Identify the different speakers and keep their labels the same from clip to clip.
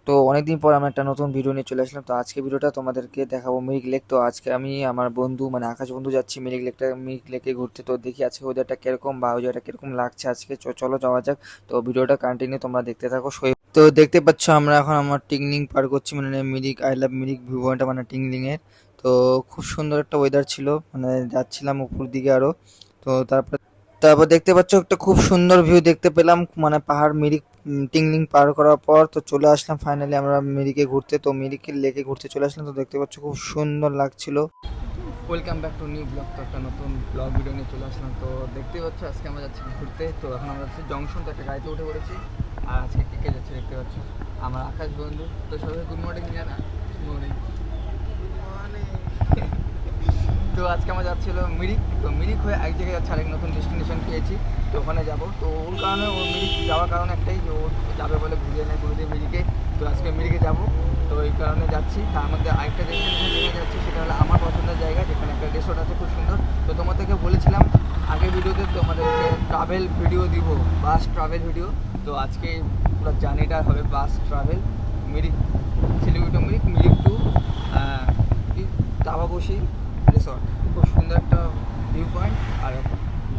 Speaker 1: তো অনেকদিন পর আমরা একটা নতুন ভিডিও নিয়ে চলে আসলাম। তো আজকে ভিডিওটা তোমাদেরকে দেখাবো মিরিক লেক। তো আজকে আমি আমার বন্ধু মানে আকাশ বন্ধু যাচ্ছি মিরিক লেকে ঘুরতে। তো দেখি আজকে ওয়েদারটা কিরকম বা ওই জায়গাটা কিরকম লাগছে আজকে। চলো যাওয়া যাক। তো ভিডিওটা কন্টিনিউ তোমরা দেখতে থাকো। তো দেখতে পাচ্ছ আমরা এখন আমার টিংলিং পার করছি, মানে Mirik I love Mirik view পয়েন্টটা মানে টিংলিং এর। তো খুব সুন্দর একটা ওয়েদার ছিল, মানে যাচ্ছিলাম উপর দিকে আরো। তো তারপর দেখতে পাচ্ছ একটা খুব সুন্দর ভিউ দেখতে পেলাম, মানে পাহাড় মিরিক টিংলিং পার করার পর তো চলে আসলাম ফাইনালি আমরা মিরিকে ঘুরতে। তো মিরিকের লেকে ঘুরতে চলে আসলাম। তো দেখতে পাচ্ছ খুব সুন্দর লাগছিল। Welcome back to new blog. তো একটা নতুন ব্লগ ভিডিও নিয়ে চলে আসলাম। তো দেখতে পাচ্ছ আজকে আমরা যাচ্ছি ঘুরতে। তো এখন আমরা যাচ্ছি জংশন। তো একটা গাড়িতে উঠে পড়েছি আর আজকে কে যাচ্ছে দেখতে পাচ্ছ আমার আকাশ বন্ধু। তো সবাই গুড মর্নিং জানা। Good morning. তো আজকে আমরা যাচ্ছিলো মিরিক। তো মিরিক হয়ে এক জায়গায় যাচ্ছে, আরেক নতুন ডেস্টিনেশন পেয়েছি। তো ওখানে যাব। তো ওর কারণে ওর মিরিক যাওয়ার কারণ একটাই যে ও যাবে বলে ঘুরিয়ে নেয় দিয়ে মিরিকে। তো আজকে মিরিকে যাব। তো এই কারণে যাচ্ছি। তার মধ্যে আরেকটা ডেস্টিনেশন যেখানে যাচ্ছি সেটা হলো আমার পছন্দের জায়গা, যেখানে একটা রিসোর্ট আছে খুব সুন্দর। তো তোমাদেরকে বলেছিলাম আগের ভিডিওতে তোমাদেরকে ট্রাভেল ভিডিও দিব, বাস ট্রাভেল ভিডিও। তো আজকে পুরো জার্নিটা হবে bus travel Mirik, Siliguri to Mirik, Mirik to Dababasi resort. খুব সুন্দর একটা ভিউ পয়েন্ট আর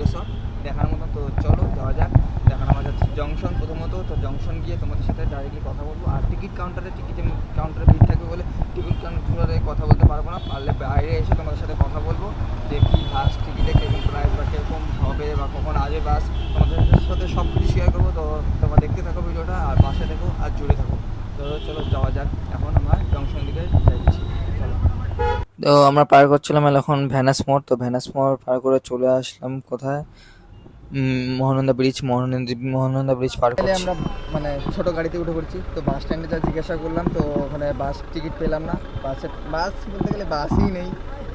Speaker 1: রিসর্ট দেখার মতো। তো চলো যাওয়া যাক। দেখানো আমার যাচ্ছে জংশন প্রথমত। তো জংশন গিয়ে তোমাদের সাথে ডাইরেক্টলি কথা বলবো। আর টিকিট কাউন্টারে ভিড় থাকবে বলে টিকিট কাউন্টারে কথা বলতে পারবো না। পারলে বাইরে এসে তোমাদের সাথে কথা বলবো যে কী বাস টিকিটে কীরকম প্রাইস বা কীরকম হবে বা কখন আসবে বাস, তোমাদের সাথে সব কিছু শেয়ার করবো। তো তোমরা দেখতে থাকো ভিডিওটা আর পাশে দেখো আর জুড়ে থাকো। তো চলো যাওয়া যাক। এখন আমরা জংশন দিকে যাচ্ছি। চলো। তো আমরা পার করছিলাম এখন ভ্যানাস মোড়। তো ভ্যানাস মোড় পার করে চলে আসলাম কোথায়, মহানন্দা ব্রিজ। মহানন্দা ব্রিজ পার করে আমরা মানে ছোট গাড়িতে উঠে পড়ছি। তো বাস স্ট্যান্ডে যা জিজ্ঞাসা করলাম, তো ওখানে বাস টিকিট পেলাম না। বাস বলতে গেলে বাসই নেই,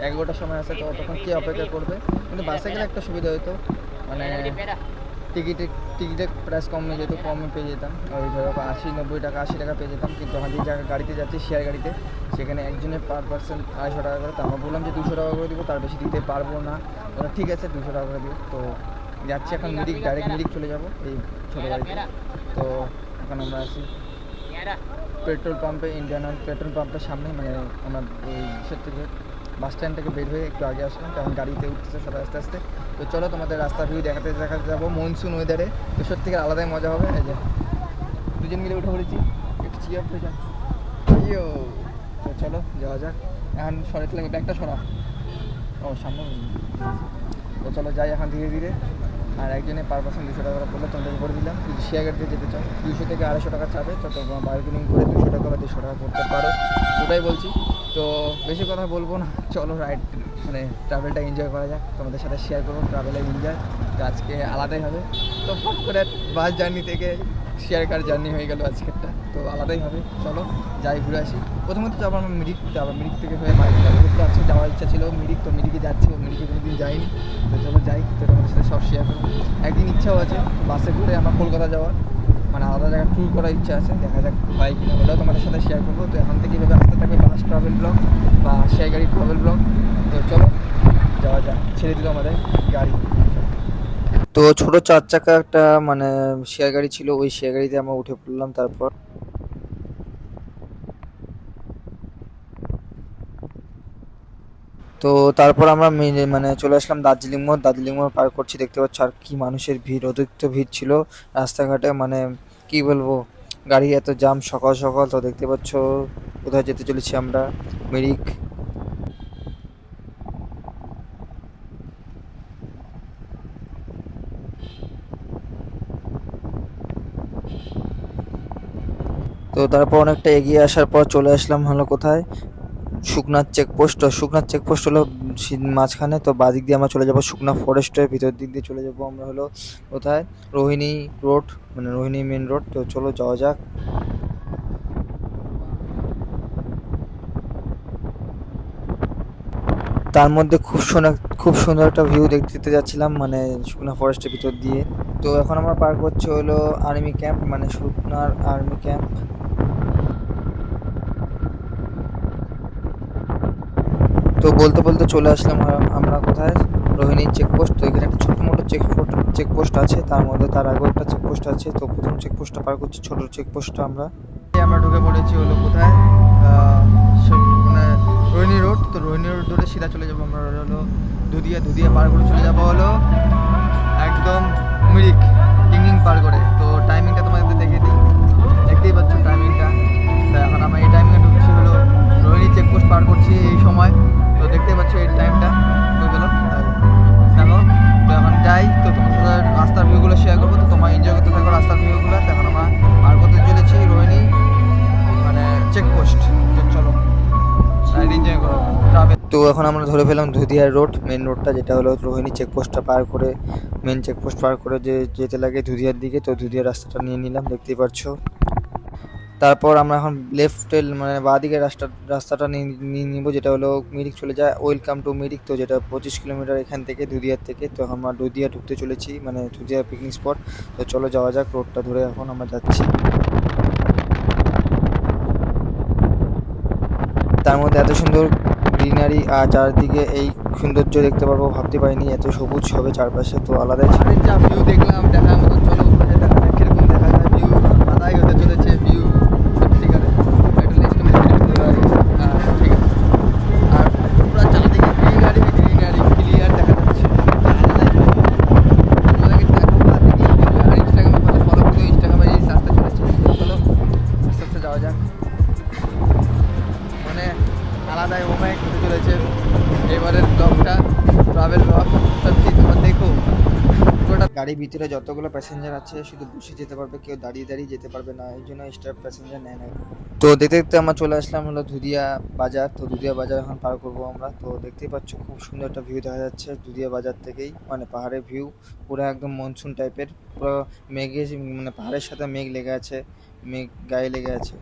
Speaker 1: 11টার সময় আসে। তো তখন কে অপেক্ষা করবে। কিন্তু বাসে গেলে একটা সুবিধা হতো, মানে টিকিটের প্রাইস কমে যেত, কমে পেয়ে যেতাম। ওই ধরো 80-90 টাকা 80 টাকা পেয়ে যেতাম। কিন্তু আমি যে জায়গায় গাড়িতে যাচ্ছি শেয়ার গাড়িতে, সেখানে একজনের পার পার্সন 250 টাকা করে। তো আমরা বললাম যে 200 টাকা করে দিব, তার বেশি দিতে পারবো না। ওরা ঠিক আছে 200 টাকা করে দিব। তো যাচ্ছি এখন মিরিক, ডাইরেক্ট মিরিক চলে যাব এই ছোটো গাড়িতে। তো এখন আমরা আছি পেট্রোল পাম্পে, ইন্ডিয়ান অয়েল পেট্রোল পাম্পের সামনে, মানে আমরা ওই ইসের থেকে বাস স্ট্যান্ড থেকে বের হয়ে একটু আগে আসলাম। কারণ গাড়িতে উঠতেছে সবাই আস্তে আস্তে। তো চলো তোমাদের রাস্তা ভিউ দেখাতে যাবো মনসুন ওয়েদারে। তো সত্যিকার আলাদাই মজা হবে। এই যে দুজন মিলে উঠে পড়েছি, একটু চিয়ার হয়ে যাক। ইয়ো, তো চলো যাওয়া যাক। এখন সরাতে লাগবে, ব্যাগটা সরা। ও সামনে। তো চলো যাই এখন ধীরে ধীরে। আর একজনে পার পার্সন 200 টাকা করে পড়লে তোমাদের করে দিলাম। যদি শেয়ার গাড়িতে যেতে চাও 200 থেকে 250 টাকা চাবে। তো তোমরা বার্গেনিং করে 200 টাকা বা 150 টাকা করতে পারো, ওটাই বলছি। তো বেশি কথা বলবো না, চলো রাইড মানে ট্রাভেলটা এনজয় করা যাক। তোমাদের সাথে শেয়ার করবো ট্রাভেলের এনজয়। তো আজকে আলাদাই হবে। তো ফট করে বাস জার্নি থেকে শেয়ার কার জার্নি হয়ে গেল আজকেরটা। তো আলাদাই হবে। চলো যাই ঘুরে আসি। প্রথমত যাবো আমরা মিরিক। আবার মিরিক থেকে হয়ে বাড়ি ঘুরতে আজকে যাওয়ার ইচ্ছা ছিল মিরিক। তো মিরিকে যাচ্ছি, মিরিকে কোনোদিন যাইনি। তো চলো যাই। তো তোমাদের সাথে সব শেয়ার করবো। একদিন ইচ্ছাও আছে বাসে করে আমার কলকাতা যাওয়ার, মানে আলাদা জায়গায় ট্যুর করার ইচ্ছা আছে। দেখা যাক হয় কিনা, ওটাও তোমাদের সাথে শেয়ার করবো। তো এখন থেকে এভাবে আসতে থাকবে বাস ট্রাভেল ব্লগ বা শেয়ার গাড়ি ট্রাভেল ব্লগ। তো চলো যাওয়া যাক। ছেড়ে দিল আমাদের গাড়ি। তো ছোট 4 চাকা একটা মানে শেয়ার গাড়ি ছিল, ওই শেয়ার গাড়িতে আমরা উঠে পড়লাম। তারপর আমরা মানে চলে আসলাম দার্জিলিং মোড়। দার্জিলিং মোড় পার করছি, দেখতে পাচ্ছ আর কি মানুষের ভিড়, অতিরিক্ত ভিড় ছিল রাস্তাঘাটে। মানে কি বলবো, গাড়ি এত জাম সকাল সকাল। তো দেখতে পাচ্ছ কোথায় যেতে চলেছি আমরা, মিরিক। তো তারপর অনেকটা এগিয়ে আসার পর চলে আসলাম হলো কোথায়, শুকনার চেকপোস্ট। শুকনার চেকপোস্ট হলো মাঝখানে। তো বাদিক দিয়ে আমরা চলে যাবো শুকনা ফরেস্টের ভিতর দিক দিয়ে চলে যাবো আমরা হলো কোথায়, রোহিণী রোড, মানে রোহিণী মেন রোড। তো চলো যাওয়া যাক। তার মধ্যে খুব সুন্দর একটা ভিউ দেখতে যাচ্ছিলাম, মানে শুকনা ফরেস্টের ভিতর দিয়ে। তো এখন আমরা পার করছি হলো আর্মি ক্যাম্প, মানে শুকনার আর্মি ক্যাম্প। তো বলতে বলতে চলে আসলাম আমরা কোথায়, রোহিণীর চেকপোস্ট। তো এখানে একটা ছোটো মোটো চেকপোস্ট আছে, তার মধ্যে তার আগেও একটা চেকপোস্ট আছে। তো প্রথম চেকপোস্টটা পার করছি, ছোটো চেকপোস্টটা আমরা। আমরা ঢুকে পড়েছি হলো কোথায়, মানে রোহিণী রোড। তো রোহিণী রোড ধরে সিধা চলে যাবো আমরা হলো দুধিয়া পার করে চলে যাবো হলো একদম মিরিক টিংলিং পার করে। তো টাইমিংটা তোমাদের দেখে দিই, দেখতেই পাচ্ছ টাইমিংটা। তো এখন আমরা এই টাইমিংয়ে ঢুকছি হলো রোহিণী চেকপোস্ট পার করছি এই সময়। তো দেখতেই পাচ্ছ এই টাইমটা। তো চলো দেখো, তো এখন যাই। তো তোমার সাথে রাস্তার ভিউগুলো শেয়ার করবো, তো তোমার এনজয় করতে থাকো রাস্তার ভিউগুলো। তো এখন আমরা পার করতে চলেছি রোহিণী মানে চেকপোস্ট। তো চলো রাইড এনজয় করো ট্রাভেল। তো এখন আমরা ধরে ফেলাম ধুদিয়ার রোড, মেন রোডটা, যেটা হলো রোহিণী চেকপোস্টটা পার করে, মেন চেকপোস্ট পার করে যে যেতে লাগে ধুদিয়ার দিকে। তো ধুদিয়ার রাস্তাটা নিয়ে নিলাম, দেখতেই পাচ্ছ। তারপর আমরা এখন লেফটে মানে বাঁ দিকে রাস্তাটা নিয়ে নিব, যেটা হলো মিরিক চলে যায়। ওয়েলকাম টু মিরিক, তো যেটা 25 কিলোমিটার এখান থেকে দুধিয়ার থেকে। তো আমরা দুধিয়া ঢুকতে চলেছি, মানে দুধিয়া পিকনিক স্পট। তো চলো যাওয়া যাক, রোডটা ধরে এখন আমরা যাচ্ছি। তার মধ্যে এত সুন্দর গ্রিনারি আর চারদিকে এই সৌন্দর্য দেখতে পারবো ভাবতে পারিনি, এত সবুজ হবে চারপাশে। তো আলাদাই যা ভিউ দেখলাম, দেখার মতো। চলো উপরে দেখা যাক কিরকম দেখা যায় ভিউ। আলাদাই হতে চলেছে ভিউ সত্যিকারে। একটু নেক্সট ঠিক আছে। আর পুরো চারদিকে গ্রিনারি ক্লিয়ার দেখা যাচ্ছে। তোমাদেরকে দেখাবো আর ইনস্টাগ্রামে ফলো করে ইনস্টাগ্রামে রিলস আসতে চলেছে। চলো আস্তে আস্তে যাওয়া যাক। মানে আলাদাই মোমেন্ট হতে চলেছে এবারের ব্লগটা, ট্রাভেল ব্লগ। সত্যি তোমরা দেখো পুরোটা। গাড়ির ভিতরে যতগুলো প্যাসেঞ্জার আছে শুধু বসে যেতে পারবে, কেউ দাঁড়িয়ে দাঁড়িয়ে যেতে পারবে না, এই জন্য স্টাফ প্যাসেঞ্জার নেয় না। তো দেখতে দেখতে আমরা চলে আসলাম হলো দুধিয়া বাজার। তো দুধিয়া বাজার এখন পার করবো আমরা। তো দেখতেই পাচ্ছ খুব সুন্দর একটা ভিউ দেখা যাচ্ছে দুধিয়া বাজার থেকেই, মানে পাহাড়ের ভিউ পুরো একদম মনসুন টাইপের। পুরো মেঘে মানে পাহাড়ের সাথে মেঘ লেগে আছে, মেঘ গায়ে লেগে আছে।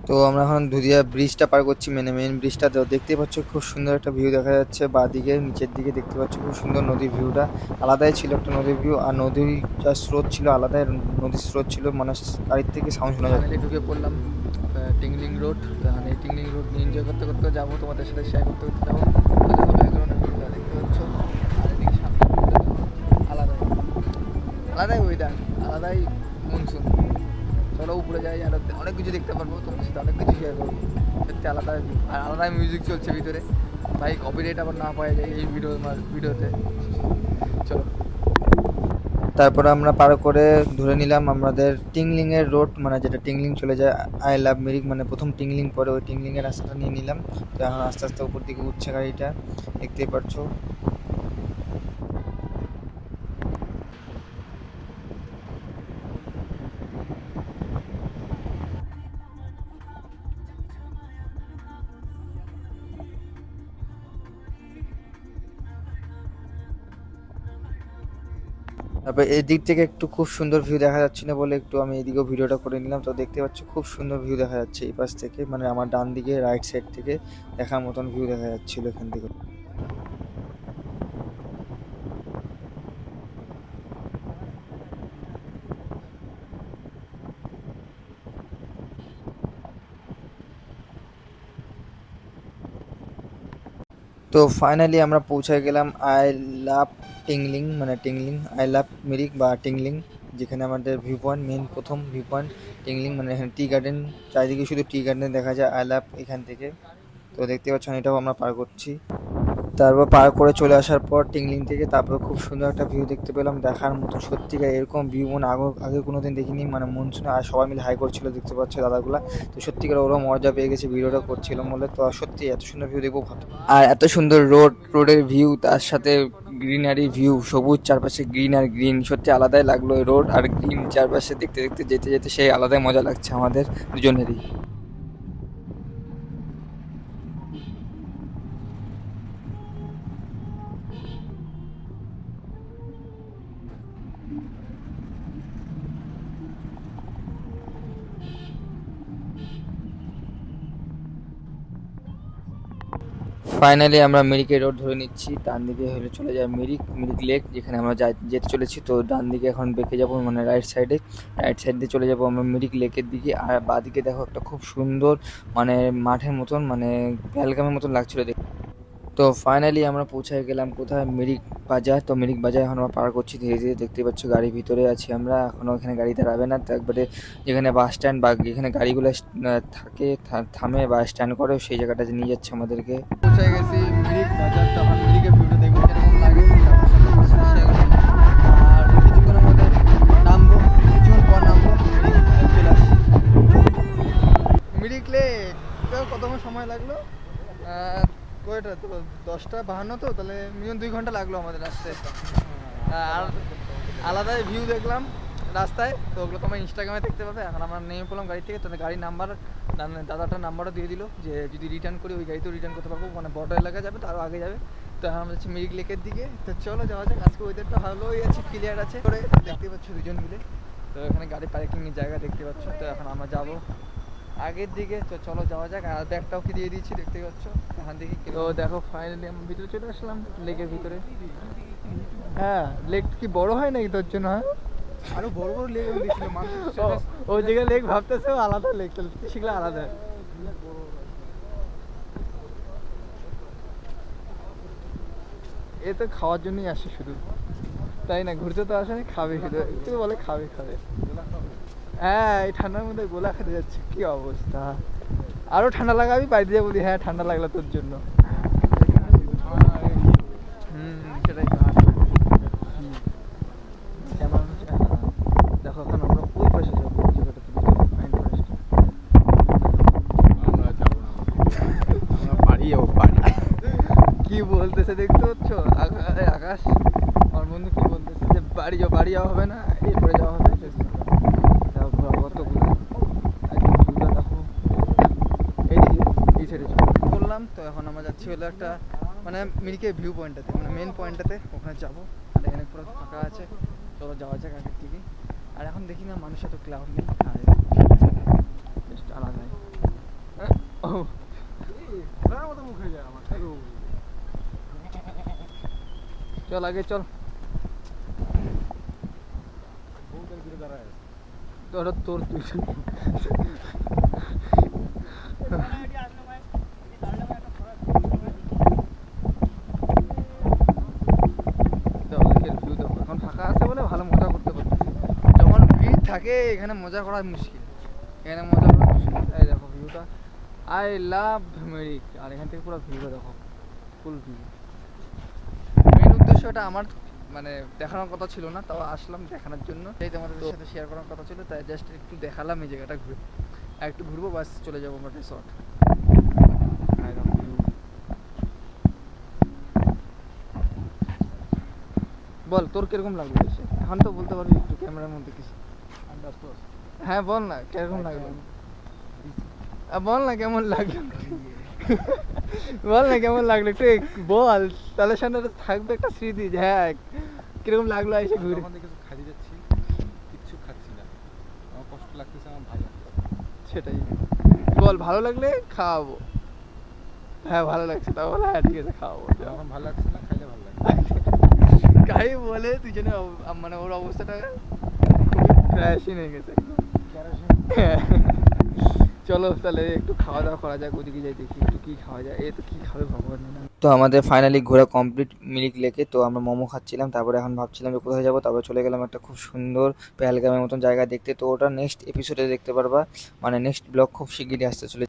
Speaker 1: তো আমরা এখন দুধিয়া ব্রিজটা পার করছি, মানে মেন ব্রিজটা। তো দেখতেই পাচ্ছ খুব সুন্দর একটা ভিউ দেখা যাচ্ছে বাঁ দিকে, নিচের দিকে দেখতে পাচ্ছ খুব সুন্দর নদীর ভিউটা। আলাদাই ছিল একটা নদীর ভিউ, আর নদীর যা স্রোত ছিল আলাদাই নদীর স্রোত ছিল, মানে গাড়ির থেকে সাউন্ড শোনা যায়। ঢুকে পড়লাম টিংলিং রোড। মানে এই টিংলিং রোড নিয়ে এনজয় করতে করতে যাবো, তোমাদের সাথে শেয়ার করতে করতে যাবো। ব্যাকগ্রাউন্ডের ভিউটা দেখতে পাচ্ছ, আর এদিকে সামনে আলাদাই আলাদাই ওয়েদার, আলাদাই মনসুন। চলো উপরে যাই, আর অনেক কিছু দেখতে পারবো, তোমার সাথে অনেক কিছু শেয়ার করবো। সত্যি আলাদা, আর আলাদাই মিউজিক চলছে ভিতরে। ভাই কপিরাইট আবার না পাওয়া যায় এই ভিডিওতে। চলো তারপরে আমরা পার করে ধরে নিলাম আমাদের টিংলিংয়ের রোড, মানে যেটা টিংলিং চলে যায় আই লাভ মিরিক, মানে প্রথম টিংলিং পরে ওই টিংলিংয়ের রাস্তাটা নিয়ে নিলাম। তো এখন আস্তে আস্তে উপর দিকে উঠছে গাড়িটা, দেখতেই পারছো। তারপর এই দিক থেকে একটু খুব সুন্দর ভিউ দেখা যাচ্ছে না বলে একটু আমি এদিকেও ভিডিওটা করে নিলাম। তো দেখতে পাচ্ছ খুব সুন্দর ভিউ দেখা যাচ্ছে এই পাশ থেকে, মানে আমার ডান দিকে রাইট সাইড থেকে দেখার মতন ভিউ দেখা যাচ্ছিল এখান থেকে। তো ফাইনালি আমরা পৌঁছে গেলাম আই লাভ টিংলিং, মানে টিংলিং আই লাভ মিরিক বা টিংলিং, যেখানে আমাদের ভিউ পয়েন্ট, মেন প্রথম ভিউ পয়েন্ট টিংলিং। মানে এখানে টি গার্ডেন, চারিদিকে শুধু টি গার্ডেন দেখা যায় আই লাভ এখান থেকে। তো দেখতে পাচ্ছেন এটাও আমরা পার করছি। তারপর পার করে চলে আসার পর টিংলিং থেকে তারপর খুব সুন্দর একটা ভিউ দেখতে পেলাম, দেখার মতো সত্যিকার এরকম ভিউ মানে আগে কোনোদিন দেখিনি, মানে মনসুনে। আর সবাই মিলে হাই করছিল, দেখতে পাচ্ছ দাদাগুলা। তো সত্যিকার ওরা মজা পেয়ে গেছে ভিডিওটা করছিলাম বলে। তো সত্যি এত সুন্দর ভিউ দেখবো ভাবতে, আর এত সুন্দর রোডের ভিউ, তার সাথে গ্রিনারি ভিউ, সবুজ চারপাশে গ্রিন আর গ্রিন, সত্যি আলাদাই লাগলো রোড আর গ্রিন চারপাশে দেখতে দেখতে যেতে যেতে সেই আলাদাই মজা লাগছে আমাদের দুজনেরই। ফাইনালি আমরা মিরিকের রোড ধরে নিচ্ছি, ডান দিকে হলে চলে যায় মিরিক লেক, যেখানে আমরা যেতে চলেছি। তো ডান দিকে এখন বেঁকে যাবো, মানে রাইট সাইড দিয়ে চলে যাবো আমরা মিরিক লেকের দিকে। আর বাঁ দিকে দেখো একটা খুব সুন্দর মানে মাঠের মতন, মানে প্যালগামের মতন লাগছিল দেখতে। তো ফাইনালি আমরা পৌঁছে গেলাম কোথায়, মিরিক বাজার। তো মিরিক বাজার এখন আমরা পার করছি ধীরে ধীরে, দেখতে পাচ্ছ গাড়ির ভিতরে আছি আমরা এখনও, এখানে গাড়ি দাঁড়াবে না। তো একবারে যেখানে বাস স্ট্যান্ড বা যেখানে গাড়িগুলো থাকে থামে বা স্ট্যান্ড করে, সেই জায়গাটাতে নিয়ে যাচ্ছে আমাদেরকে। পৌঁছে গেছি মিরিক বাজার। তো এখন মিরিকের ভিউটা দেখবো কিরকম লাগে, আর কিছুক্ষণের মধ্যে নামবো, কিছুক্ষণ পর নামবো, মিরিক চলে আসি। মিরিক লেক কতক্ষণ সময় লাগলো? কয়টা তো 10:52, তো তাহলে মিনিমাম 2 ঘন্টা লাগলো আমাদের আসতে। আর আলাদাই ভিউ দেখলাম রাস্তায়, তো ওগুলো তোমার ইনস্টাগ্রামে দেখতে পাবে। এখন আমরা নেমে পড়লাম গাড়ি থেকে, তাহলে গাড়ির নাম্বার দাদাটার নাম্বারও দিয়ে দিল, যে যদি রিটার্ন করি ওই গাড়িতেও রিটার্ন করতে পারবো, মানে বড় এলাকায় যাবে তো আরও আগে যাবে। তো এখন আমরা যাচ্ছি মিরিক লেকের দিকে। তো চলো যাওয়া যাক। আজকে ওয়েদারটা ভালোই আছে, ক্লিয়ার আছে করে দেখতে পাচ্ছ দুজন মিলে। তো এখানে গাড়ি পার্কিংয়ের জায়গা দেখতে পাচ্ছ। তো এখন আমরা যাবো আগের দিকে, তো চলো যাওয়া যাক। আর ব্যাগটাও কি দিয়ে দিয়েছি দেখতে পাচ্ছ এখান থেকে। তো দেখো ফাইনালি আমরা ভিতরে চলে আসলাম, লেকের ভিতরে। হ্যাঁ, লেক কি বড় হয় নাকি তোর জন্য? হ্যাঁ,
Speaker 2: আরো বড় বড় লেক দেখছিল মানুষ।
Speaker 1: ওই জায়গায় লেক ভাবতেছে আলাদা, লেক সেগুলো আলাদা। এ তো খাওয়ার জন্যই আসে শুধু, তাই না? ঘুরতে তো আসে না, খাবে শুধু, একটু বলে খাবে খাবে। হ্যাঁ, এই ঠান্ডার মধ্যে গোলা খেতে যাচ্ছে, কি অবস্থা। আরো ঠান্ডা লাগাবি, বাড়িতে যাবো। হ্যাঁ, ঠান্ডা লাগলো তোর জন্য। সেটাই তো। কেমন হচ্ছে? দেখো এখন আমরা ওই পাশে যাবো, ওই জায়গাটাতে ফাইন ফরেস্ট।
Speaker 2: আমরা যাবো না, আমরা বাড়ি যাবো, বাড়ি।
Speaker 1: কি বলতেছে দেখতে পাচ্ছ আকাশ? আমার বন্ধু কি বলতেছে যে বাড়ি যাওয়া হবে না, এরপরে যাওয়া হবে। দেখো কতগুলো ভিউটা দেখো, এইদিকে এই সাইডে বললাম। তো এখন আমরা যাচ্ছি হলো একটা মানে মিরিকের ভিউ পয়েন্টটাতে, মানে মেন পয়েন্টটাতে, ওখানে যাবো। আর এখানে পুরো ফাঁকা আছে, চলো যাওয়া যাক আগের দিকে। আর এখন দেখি না মানুষের তো ক্লাউড নেই, আর জাস্ট আলাদাই। ও
Speaker 2: মতো মুখে যায় আমার।
Speaker 1: চল আগে চল।
Speaker 2: বউদের ঘুরে দাঁড়ায়
Speaker 1: তোর তুই এখন ফাঁকা আছে বলে ভালো মজা করতে পারতেছি। যখন ভিড় থাকে এখানে মজা করা মুশকিল, এখানে মজা করা মুশকিল। এই দেখো ভিউটা, আই লাভ মিরিক। আর এখান থেকে পুরো ভিউটা দেখো, ফুল ভিউ। মেন উদ্দেশ্যটা আমার মানে দেখানোর কথা ছিল না, তাও আসলাম দেখানোর জন্য। সেই তোমাদের সাথে শেয়ার করার কথা ছিল, তাই জাস্ট একটু দেখালাম এই জায়গাটা ঘুরে। আর একটু ঘুরবো, বাস চলে যাবো আমরা রিসর্ট। বল তোর কিরকম লাগলো এসে? এখন তো বলতে পারবি একটু ক্যামেরার মধ্যে কিছু। হ্যাঁ বল না কিরকম লাগলো, বল না কেমন লাগলো, বল না কেমন লাগলো একটু বল, তাহলে সামনে থাকবে একটা স্মৃতি যে হ্যাঁ কিরকম লাগলো এসে ঘুরে।
Speaker 2: কিছু খাইতে যাচ্ছি, কিচ্ছু খাচ্ছি না, আমার কষ্ট লাগতেছে, আমার ভালো।
Speaker 1: সেটাই বল, ভালো লাগলে খাওয়াবো। হ্যাঁ ভালো লাগছে, তা বলে হ্যাঁ ঠিক আছে খাওয়াবো।
Speaker 2: এখন ভালো লাগছে না, খাইলে ভালো লাগছে।
Speaker 1: গাড়ি বলে দুজনে মানে ওর অবস্থাটা খুবই ক্র্যাশই হয়ে গেছে। চলো তাহলে একটু খাওয়া দাওয়া করা যাক, ওদিকে যাই দেখি একটু কি খাওয়া যায়। এ তো কি খাবে ভগবান জানে। তো আমাদের ফাইনালি ঘোরা কমপ্লিট মিরিক লেকে। তো আমরা মোমো খাচ্ছিলাম, তারপরে এখন ভাবছিলাম যে কোথায় যাবো। তারপরে চলে গেলাম একটা খুব সুন্দর পেহেলগামের মতন জায়গা দেখতে। তো ওটা নেক্সট এপিসোডে দেখতে পারবা, মানে নেক্সট ব্লগ খুব শিগগিরই আসতে চলে।